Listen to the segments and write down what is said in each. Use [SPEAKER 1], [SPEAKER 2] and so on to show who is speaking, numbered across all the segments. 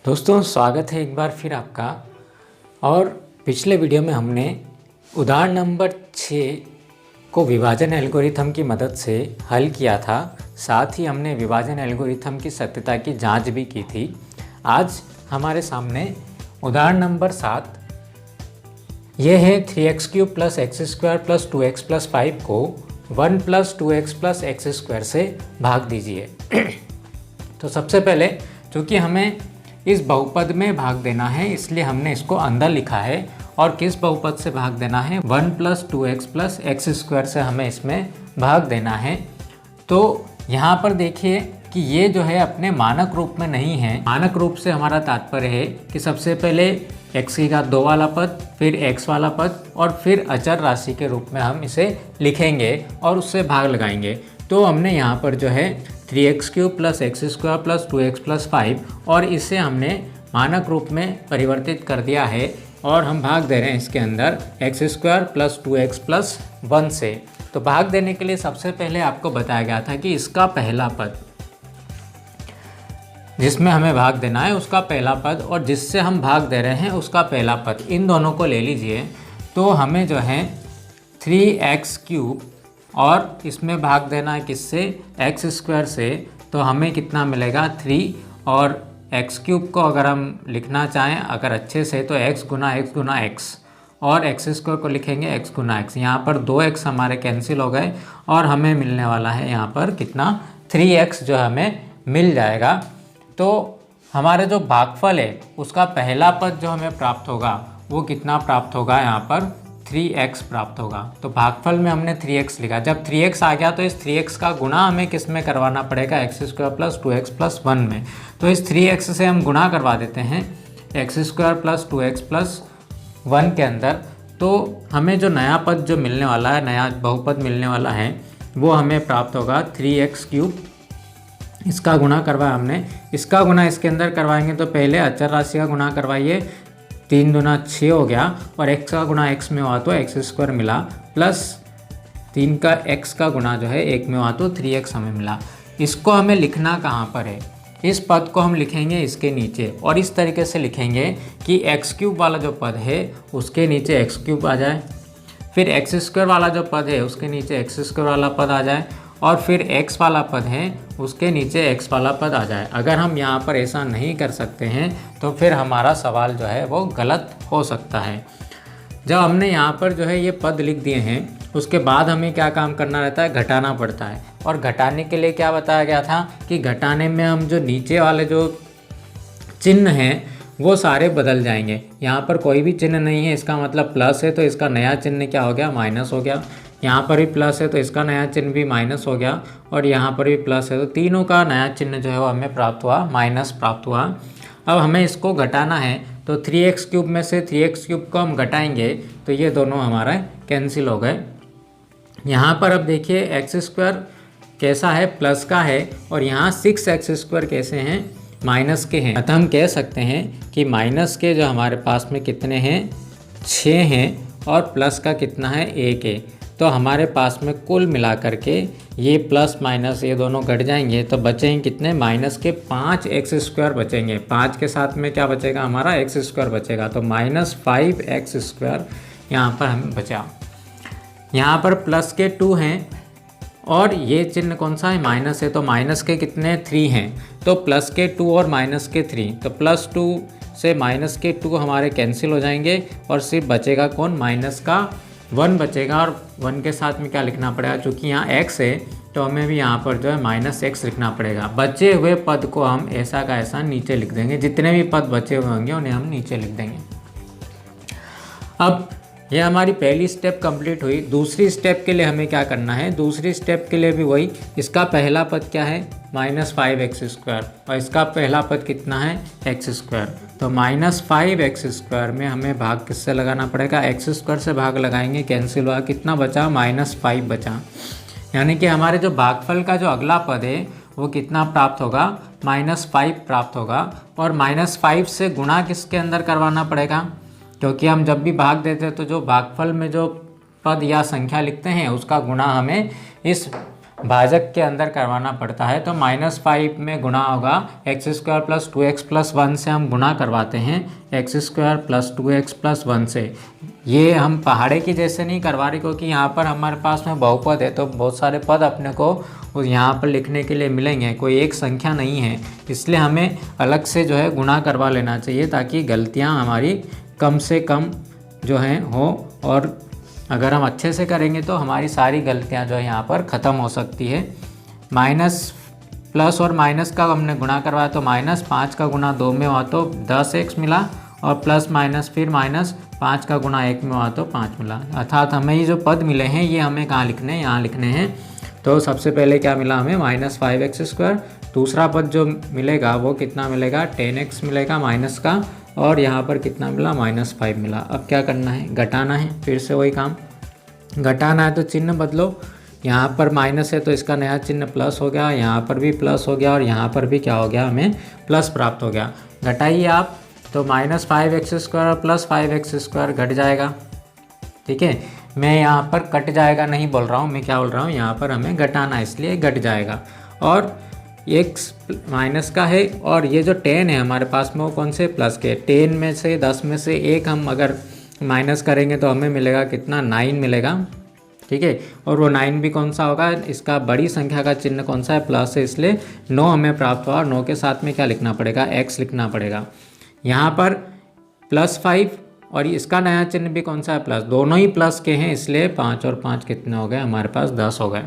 [SPEAKER 1] दोस्तों स्वागत है एक बार फिर आपका। और पिछले वीडियो में हमने उदाहरण नंबर 6 को विभाजन एल्गोरिथम की मदद से हल किया था। साथ ही हमने विभाजन एल्गोरिथम की सत्यता की जांच भी की थी। आज हमारे सामने उदाहरण नंबर 7 ये है 3x³ + x² + 2x + 5 को 1 + 2x + x² से भाग दीजिए। तो सबसे पहले चूँकि हमें इस बहुपद में भाग देना है इसलिए हमने इसको अंदर लिखा है। और किस बहुपद से भाग देना है? 1 + 2x + x² से हमें इसमें भाग देना है। तो यहाँ पर देखिए कि ये जो है अपने मानक रूप में नहीं है। मानक रूप से हमारा तात्पर्य है कि सबसे पहले x⁴ वाला पद, फिर x वाला पद और फिर अचर राशि के रूप में हम इसे लिखेंगे और उससे भाग लगाएंगे। तो हमने यहाँ पर जो है 3x³ + x² + 2x + 5 और इसे हमने मानक रूप में परिवर्तित कर दिया है और हम भाग दे रहे हैं इसके अंदर x² + 2x + 1 से। तो भाग देने के लिए सबसे पहले आपको बताया गया था कि इसका पहला पद जिसमें हमें भाग देना है उसका पहला पद और जिससे हम भाग दे रहे हैं उसका पहला पद, इन दोनों को ले लीजिए। तो हमें जो है 3x³ और इसमें भाग देना है किससे? x² से। तो हमें कितना मिलेगा? 3। और x³ को अगर हम लिखना चाहें अगर अच्छे से तो x × x × x और x² को लिखेंगे x × x। यहाँ पर 2x हमारे कैंसिल हो गए और हमें मिलने वाला है यहाँ पर कितना? 3x जो हमें मिल जाएगा। तो हमारे जो भागफल है उसका पहला पद जो हमें प्राप्त होगा वो कितना प्राप्त होगा? यहाँ पर 3x प्राप्त होगा। तो भागफल में हमने 3x लिखा। जब 3x आ गया तो इस 3x का गुणा हमें किस में करवाना पड़ेगा? x² + 2x + 1 में। तो इस 3x से हम गुणा करवा देते हैं x² + 2x + 1 के अंदर। तो हमें जो नया पद जो मिलने वाला है, नया बहुपद मिलने वाला है वो हमें प्राप्त होगा 3x³। इसका गुणा करवाया हमने, इसका गुणा इसके अंदर करवाएंगे तो पहले अचर राशि का गुणा करवाइए, 3 दूना 6 हो गया और x का गुणा x में हुआ तो x² मिला, प्लस 3 का x का गुणा जो है 1 में हुआ तो 3x हमें मिला। इसको हमें लिखना कहाँ पर है? इस पद को हम लिखेंगे इसके नीचे और इस तरीके से लिखेंगे कि x³ वाला जो पद है उसके नीचे x³ आ जाए, फिर x² वाला जो पद है उसके नीचे x² वाला पद आ जाए और फिर x वाला पद है उसके नीचे x वाला पद आ जाए। अगर हम यहाँ पर ऐसा नहीं कर सकते हैं तो फिर हमारा सवाल जो है वो गलत हो सकता है। जब हमने यहाँ पर जो है ये पद लिख दिए हैं उसके बाद हमें क्या काम करना रहता है? घटाना पड़ता है। और घटाने के लिए क्या बताया गया था कि घटाने में हम जो नीचे वाले जो चिन्ह हैं वो सारे बदल जाएंगे। यहाँ पर कोई भी चिन्ह नहीं है, इसका मतलब प्लस है तो इसका नया चिन्ह क्या हो गया? माइनस हो गया। यहाँ पर भी प्लस है तो इसका नया चिन्ह भी माइनस हो गया और यहाँ पर भी प्लस है तो तीनों का नया चिन्ह जो है वो हमें प्राप्त हुआ, माइनस प्राप्त हुआ। अब हमें इसको घटाना है तो 3x³ में से 3x³ को हम घटाएंगे तो ये दोनों हमारा कैंसिल हो गए। यहाँ पर अब देखिए x² कैसा है? प्लस का है और यहाँ 6x² कैसे हैं? माइनस के हैं। अतः हम कह सकते हैं कि माइनस के जो हमारे पास में कितने हैं? 6 हैं और प्लस का कितना है? 1 है। तो हमारे पास में कुल मिलाकर के ये प्लस माइनस ये दोनों घट जाएंगे तो बचेंगे कितने? माइनस के 5x² बचेंगे। 5 के साथ में क्या बचेगा? हमारा x² बचेगा। तो -5x² यहाँ पर हमें बचा। यहाँ पर प्लस के 2 हैं और ये चिन्ह कौन सा है? माइनस है। तो माइनस के कितने? 3 हैं। तो प्लस के 2 और माइनस के 3, तो +2 से माइनस के 2 हमारे कैंसिल हो जाएंगे और सिर्फ बचेगा कौन? माइनस का 1 बचेगा। और 1 के साथ में क्या लिखना पड़ेगा? चूँकि यहाँ x है तो हमें भी यहाँ पर जो है -x लिखना पड़ेगा। बचे हुए पद को हम ऐसा का ऐसा नीचे लिख देंगे। जितने भी पद बचे हुए होंगे उन्हें हम नीचे लिख देंगे। अब ये हमारी पहली स्टेप कंप्लीट हुई। दूसरी स्टेप के लिए हमें क्या करना है? दूसरी स्टेप के लिए भी वही, इसका पहला पद क्या है? -5x² और इसका पहला पद कितना है? x²। तो -5x² में हमें भाग किससे लगाना पड़ेगा? x² से भाग लगाएंगे, कैंसिल हुआ, कितना बचा? -5 बचा। यानी कि हमारे जो भागफल का जो अगला पद है वो कितना प्राप्त होगा? -5 प्राप्त होगा। और -5 से गुणा किसके अंदर करवाना पड़ेगा? क्योंकि हम जब भी भाग देते हैं तो जो भागफल में जो पद या संख्या लिखते हैं उसका गुणा हमें इस भाजक के अंदर करवाना पड़ता है। तो -5 में गुणा होगा x² + 2x + 1 से हम गुणा करवाते हैं x² + 2x + 1 से। ये हम पहाड़े की जैसे नहीं करवा रहे, क्योंकि यहाँ पर हमारे पास में बहुपद है तो बहुत सारे पद अपने को यहाँ पर लिखने के लिए मिलेंगे, कोई एक संख्या नहीं है, इसलिए हमें अलग से जो है गुणा करवा लेना चाहिए ताकि गलतियाँ हमारी कम से कम जो हैं हो। और अगर हम अच्छे से करेंगे तो हमारी सारी गलतियां जो है यहाँ पर ख़त्म हो सकती है। प्लस और माइनस का हमने गुणा करवाया तो -5 का गुणा 2 में हुआ तो 10x मिला, और प्लस माइनस फिर -5 का गुणा 1 में हुआ तो 5 मिला। अर्थात हमें ये जो पद मिले हैं ये हमें कहाँ लिखने हैं, यहाँ लिखने हैं। तो सबसे पहले क्या मिला हमें -5x²। दूसरा पद जो मिलेगा वो कितना मिलेगा, 10x मिलेगा माइनस का, और यहाँ पर कितना मिला, -5 मिला। अब क्या करना है, घटाना है, फिर से वही काम, घटाना है तो चिन्ह बदलो। यहाँ पर माइनस है तो इसका नया चिन्ह प्लस हो गया, यहाँ पर भी प्लस हो गया, और यहाँ पर भी क्या हो गया, हमें प्लस प्राप्त हो गया। घटाइए आप तो -5x² + 5x² घट जाएगा। ठीक है, मैं यहाँ पर कट जाएगा नहीं बोल रहा हूँ, मैं क्या बोल रहा हूँ, यहाँ पर हमें घटाना है इसलिए घट जाएगा। और x माइनस का है, और ये जो 10 है हमारे पास में वो कौन से, प्लस के। 10 में से 10 में से 1 हम अगर माइनस करेंगे तो हमें मिलेगा कितना, 9 मिलेगा। ठीक है, और वो 9 भी कौन सा होगा, इसका बड़ी संख्या का चिन्ह कौन सा है, प्लस है, इसलिए 9 हमें प्राप्त हुआ। और 9 के साथ में क्या लिखना पड़ेगा, x लिखना पड़ेगा। यहाँ पर +5 और इसका नया चिन्ह भी कौन सा है, प्लस, दोनों ही प्लस के हैं, इसलिए 5 और 5 कितने हो गए, हमारे पास 10 हो गए।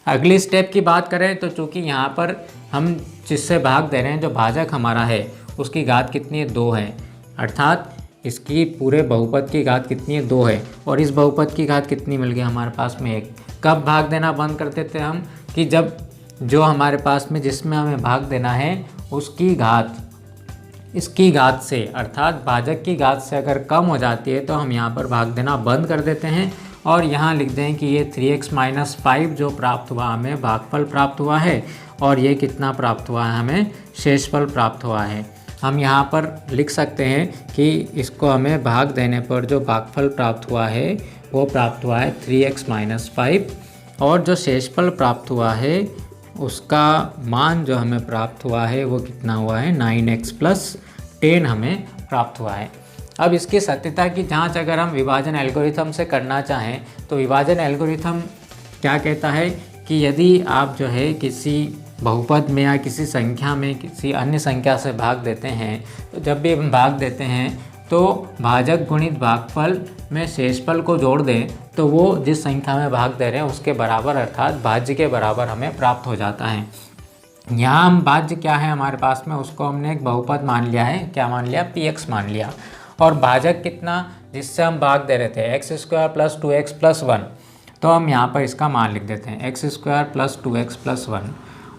[SPEAKER 1] अगली स्टेप की बात करें तो चूँकि यहाँ पर हम जिससे भाग दे रहे हैं, जो भाजक हमारा है उसकी घात कितनी है, 2 है। अर्थात इसकी पूरे बहुपद की घात कितनी है, 2 है, और इस बहुपद की घात कितनी मिल गई हमारे पास में, 1। कब भाग देना बंद कर देते हम, कि जब जो हमारे पास में जिसमें हमें भाग देना है उसकी घात इसकी घात से, अर्थात भाजक की घात से अगर कम हो जाती है तो हम यहाँ पर भाग देना बंद कर देते हैं, और यहाँ लिख दें कि ये 3x - 5 जो प्राप्त हुआ हमें भागफल प्राप्त हुआ है, और ये कितना प्राप्त हुआ है, हमें शेषफल प्राप्त हुआ है। हम यहाँ पर लिख सकते हैं कि इसको हमें भाग देने पर जो भागफल प्राप्त हुआ है वो प्राप्त हुआ है 3x - 5, और जो शेषफल प्राप्त हुआ है उसका मान जो हमें प्राप्त हुआ है वो कितना हुआ है, 9x + 10 हमें प्राप्त हुआ है। अब इसकी सत्यता की जांच अगर हम विभाजन एल्गोरिथम से करना चाहें तो विभाजन एल्गोरिथम क्या कहता है कि यदि आप जो है किसी बहुपद में या किसी संख्या में किसी अन्य संख्या से भाग देते हैं, तो जब भी हम भाग देते हैं तो भाजक गुणित भागफल में शेषफल को जोड़ दें तो वो जिस संख्या में भाग दे रहे हैं उसके बराबर, अर्थात भाज्य के बराबर हमें प्राप्त हो जाता है। यहाँ हम भाज्य क्या है हमारे पास में, उसको हमने एक बहुपद मान लिया है, क्या मान लिया, px मान लिया। और भाजक कितना, जिससे हम भाग दे रहे थे x² + 2x + 1, तो हम यहाँ पर इसका मान लिख देते हैं x² + 2x + 1।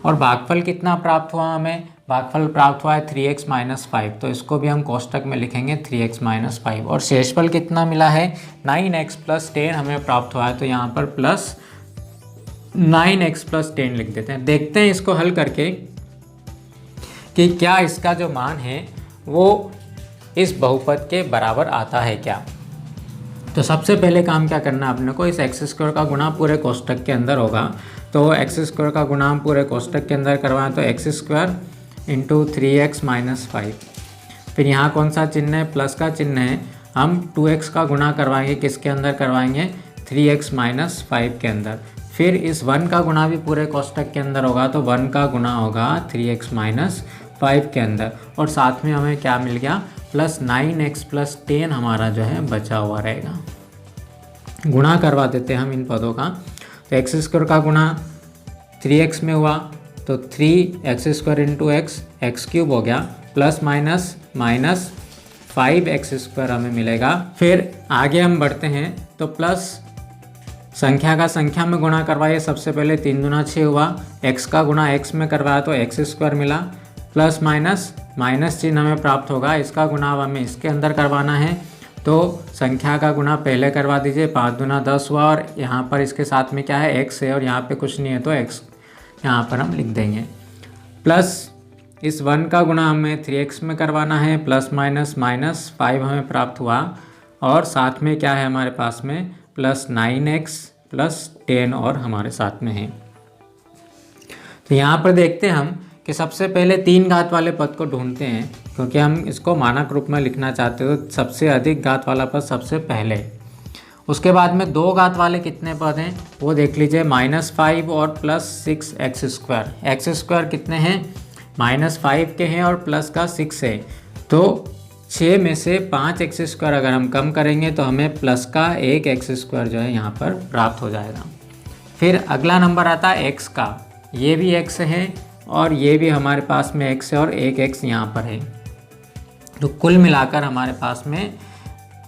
[SPEAKER 1] और भागफल कितना प्राप्त हुआ हमें, भागफल प्राप्त हुआ है 3x - 5, तो इसको भी हम कोष्टक में लिखेंगे 3x - 5। और शेषफल कितना मिला है, 9x + 10 हमें प्राप्त हुआ है, तो यहाँ पर +9x + 10 लिख देते हैं। देखते हैं इसको हल करके कि क्या इसका जो मान है वो इस बहुपद के बराबर आता है क्या। तो सबसे पहले काम क्या करना है अपने को, इस x² का गुणा पूरे कोष्टक के अंदर होगा, तो x² का गुणा हम पूरे कोष्टक के अंदर करवाएं तो x² × 3x - 5। फिर यहाँ कौन सा चिन्ह है, प्लस का चिन्ह है, हम 2x का गुणा करवाएंगे, किसके अंदर करवाएंगे, 3x - 5 के अंदर। फिर इस 1 का गुणा भी पूरे कोष्टक के अंदर होगा, तो 1 का गुणा होगा 3x - 5 के अंदर, और साथ में हमें क्या मिल गया, +9x + 10 हमारा जो है बचा हुआ रहेगा। गुणा करवा देते हैं हम इन पदों का, तो x² का गुणा 3x में हुआ तो 3x² × x, x³ हो गया, प्लस माइनस -5x² हमें मिलेगा। फिर आगे हम बढ़ते हैं तो प्लस संख्या का संख्या में गुणा करवाइए, सबसे पहले 3 दूना 6 हुआ, x का गुणा x में करवाया तो x² मिला, प्लस माइनस चिन्ह हमें प्राप्त होगा, इसका गुणा हमें इसके अंदर करवाना है, तो संख्या का गुणा पहले करवा दीजिए, 5 दूना 10 हुआ, और यहाँ पर इसके साथ में क्या है, x है, और यहाँ पे कुछ नहीं है तो x यहाँ पर हम लिख देंगे। प्लस इस 1 का गुणा हमें 3x में करवाना है, प्लस -5 हमें प्राप्त हुआ, और साथ में क्या है हमारे पास में, +9x + 10 और हमारे साथ में है। तो यहाँ पर देखते हैं हम कि सबसे पहले 3 घात वाले पद को ढूंढते हैं, क्योंकि हम इसको मानक रूप में लिखना चाहते हो। सबसे अधिक घात वाला पद सबसे पहले। उसके बाद में 2 घात वाले कितने पद हैं वो देख लीजिए, -5 और +6x²। x² कितने हैं, -5 के हैं और प्लस का 6 है। तो 6 में से 5x² अगर हम कम करेंगे तो हमें प्लस का 1x² जो है यहाँ पर प्राप्त हो जाएगा। फिर अगला नंबर आता है x का। ये भी x है और ये भी हमारे पास में x है और एक x यहाँ पर है। तो कुल मिलाकर हमारे पास में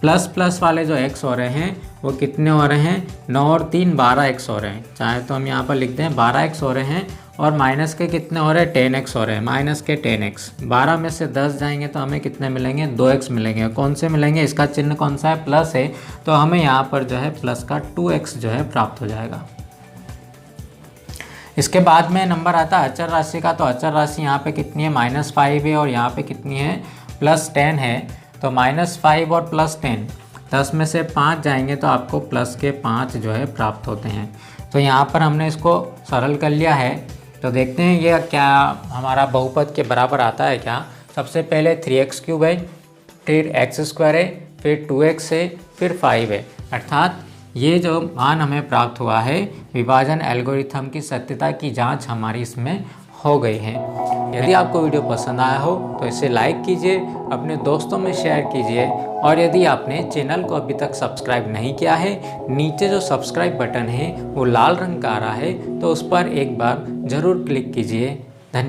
[SPEAKER 1] प्लस वाले जो x हो रहे हैं वो कितने हो रहे हैं, 9 और 3 12x हो रहे हैं। चाहे तो हम यहाँ पर लिखते हैं 12x हो रहे हैं, और माइनस के कितने हो रहे हैं, 10x हो रहे हैं। माइनस के 10x, 12 में से 10 जाएंगे तो हमें कितने मिलेंगे, 2x मिलेंगे। कौन से मिलेंगे, इसका चिन्ह कौन सा है, प्लस है, तो हमें यहाँ पर जो है प्लस का 2x जो है प्राप्त हो जाएगा। इसके बाद में नंबर आता है अचर राशि का। तो अचर राशि यहाँ पे कितनी है, -5 है, और यहाँ पे कितनी है, +10 है। तो -5 और +10, 10 में से 5 जाएंगे तो आपको प्लस के 5 जो है प्राप्त होते हैं। तो यहाँ पर हमने इसको सरल कर लिया है। तो देखते हैं ये क्या हमारा बहुपद के बराबर आता है क्या। सबसे पहले 3x³ है, फिर x² है, फिर 2x है, फिर 5 है। अर्थात ये जो मान हमें प्राप्त हुआ है, विभाजन एल्गोरिथम की सत्यता की जांच हमारी इसमें हो गई है। यदि आपको वीडियो पसंद आया हो तो इसे लाइक कीजिए, अपने दोस्तों में शेयर कीजिए, और यदि आपने चैनल को अभी तक सब्सक्राइब नहीं किया है, नीचे जो सब्सक्राइब बटन है वो लाल रंग का आ रहा है, तो उस पर एक बार ज़रूर क्लिक कीजिए। धन्यवाद।